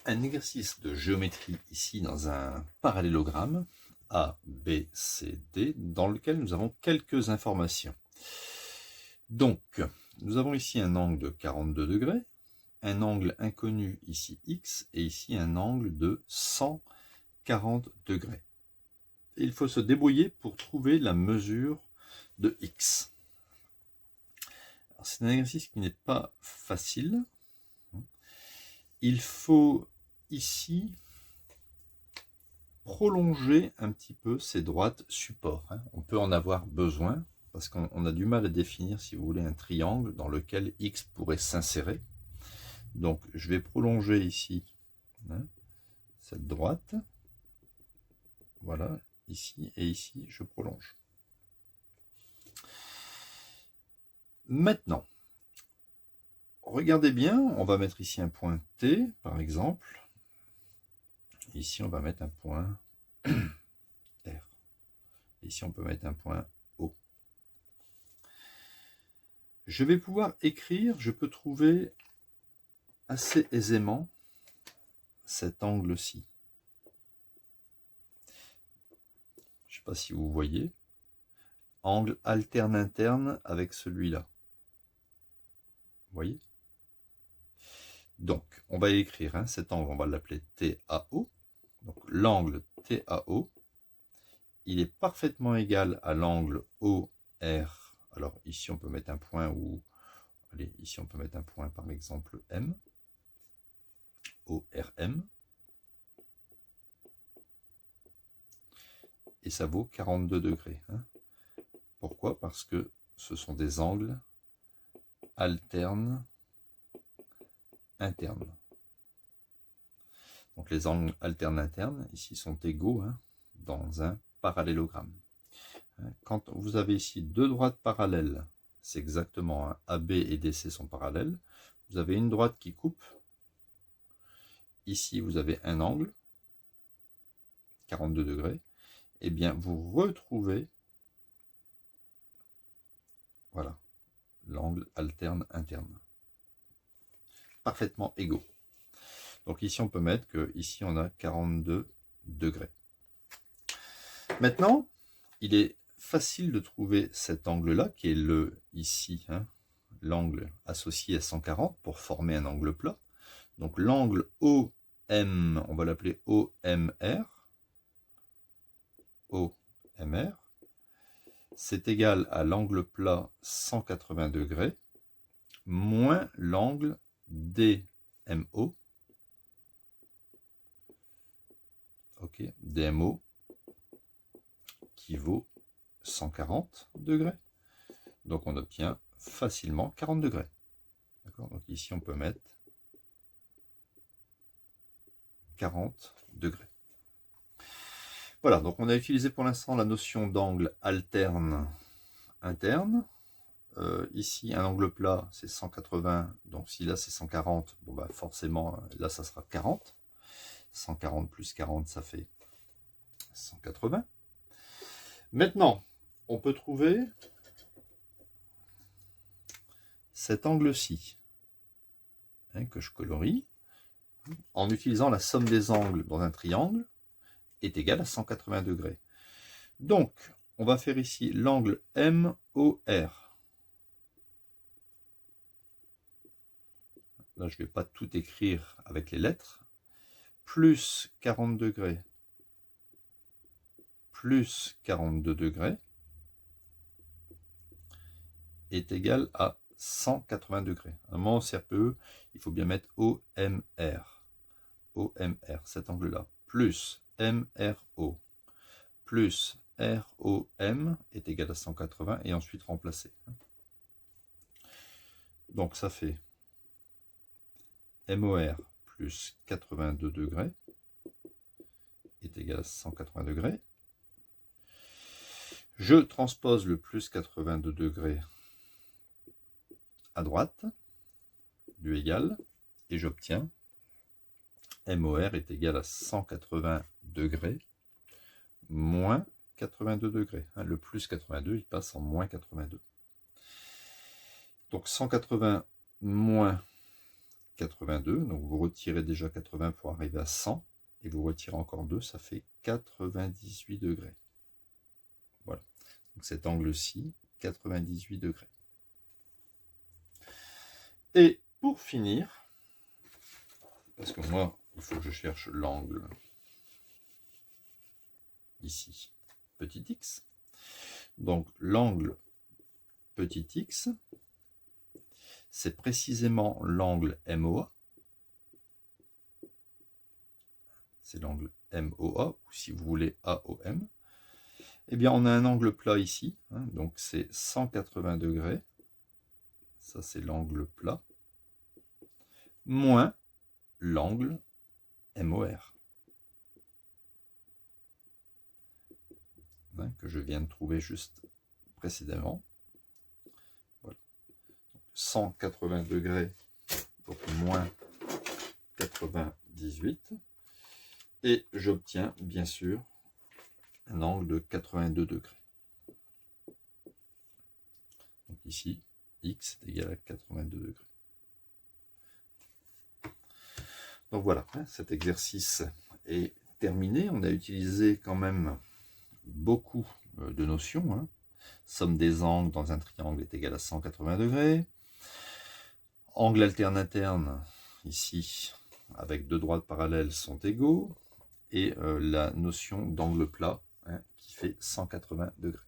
un exercice de géométrie ici dans un parallélogramme A, B, C, D, dans lequel nous avons quelques informations. Donc, nous avons ici un angle de 42 degrés, un angle inconnu ici X, et ici un angle de 140 degrés. Et il faut se débrouiller pour trouver la mesure de X. C'est un exercice qui n'est pas facile. Il faut ici prolonger un petit peu ces droites supports. On peut en avoir besoin parce qu'on a du mal à définir, si vous voulez, un triangle dans lequel X pourrait s'insérer. Donc je vais prolonger ici cette droite. Voilà, ici et ici, je prolonge. Maintenant, regardez bien, on va mettre ici un point T, par exemple. Ici, on va mettre un point R. Ici, on peut mettre un point O. Je vais pouvoir écrire, je peux trouver assez aisément cet angle-ci. Je ne sais pas si vous voyez. Angle alterne-interne avec celui-là. Vous voyez? Donc, on va écrire cet angle, on va l'appeler TAO. Donc, l'angle TAO, il est parfaitement égal à l'angle OR. Alors, ici, on peut mettre un point ou... Allez, ici, on peut mettre un point, par exemple, M. ORM. Et ça vaut 42 degrés. Pourquoi? Parce que ce sont des angles alternes internes. Donc les angles alternes internes ici sont égaux dans un parallélogramme. Quand vous avez ici deux droites parallèles, c'est exactement AB et DC sont parallèles. Vous avez une droite qui coupe. Ici vous avez un angle 42 degrés. Et bien vous retrouvez voilà l'angle alterne interne. Parfaitement égaux. Donc ici on peut mettre que ici on a 42 degrés. Maintenant, il est facile de trouver cet angle-là, qui est le ici, l'angle associé à 140 pour former un angle plat. Donc l'angle OM, on va l'appeler OMR. OMR, c'est égal à l'angle plat 180 degrés moins l'angle DMO. Ok, DMO qui vaut 140 degrés. Donc on obtient facilement 40 degrés. Donc ici on peut mettre 40 degrés. Voilà, donc on a utilisé pour l'instant la notion d'angle alterne interne. Ici un angle plat c'est 180, donc si là c'est 140, bon bah forcément là ça sera 40. 140 plus 40 ça fait 180. Maintenant on peut trouver cet angle-ci que je colorie en utilisant la somme des angles dans un triangle est égal à 180 degrés. Donc, on va faire ici l'angle MOR. Là, je ne vais pas tout écrire avec les lettres. Plus 40 degrés, plus 42 degrés est égal à 180 degrés. À un moment au CRPE, il faut bien mettre OMR. OMR, cet angle-là, plus MRO, plus ROM est égal à 180 et ensuite remplacer. Donc ça fait MOR plus 82 degrés est égal à 180 degrés. Je transpose le plus 82 degrés à droite du égal et j'obtiens MOR est égal à 180 degrés moins 82 degrés. Le plus 82, il passe en moins 82. Donc 180 moins 82, donc vous retirez déjà 80 pour arriver à 100, et vous retirez encore 2, ça fait 98 degrés. Voilà, donc cet angle-ci, 98 degrés. Et pour finir, parce que moi, il faut que je cherche l'angle ici, petit x. Donc l'angle petit x, c'est précisément l'angle MOA. C'est l'angle MOA, ou si vous voulez AOM. Eh bien, on a un angle plat ici, hein, donc c'est 180 degrés. Ça, c'est l'angle plat, moins l'angle MOR, hein, que je viens de trouver juste précédemment. Voilà. 180 degrés, donc moins 98. Et j'obtiens, bien sûr, un angle de 82 degrés. Donc ici, x est égal à 82 degrés. Donc voilà, cet exercice est terminé. On a utilisé quand même beaucoup de notions. Hein. Somme des angles dans un triangle est égale à 180 degrés. Angle alterne interne, ici, avec deux droites parallèles sont égaux. Et la notion d'angle plat, hein, qui fait 180 degrés.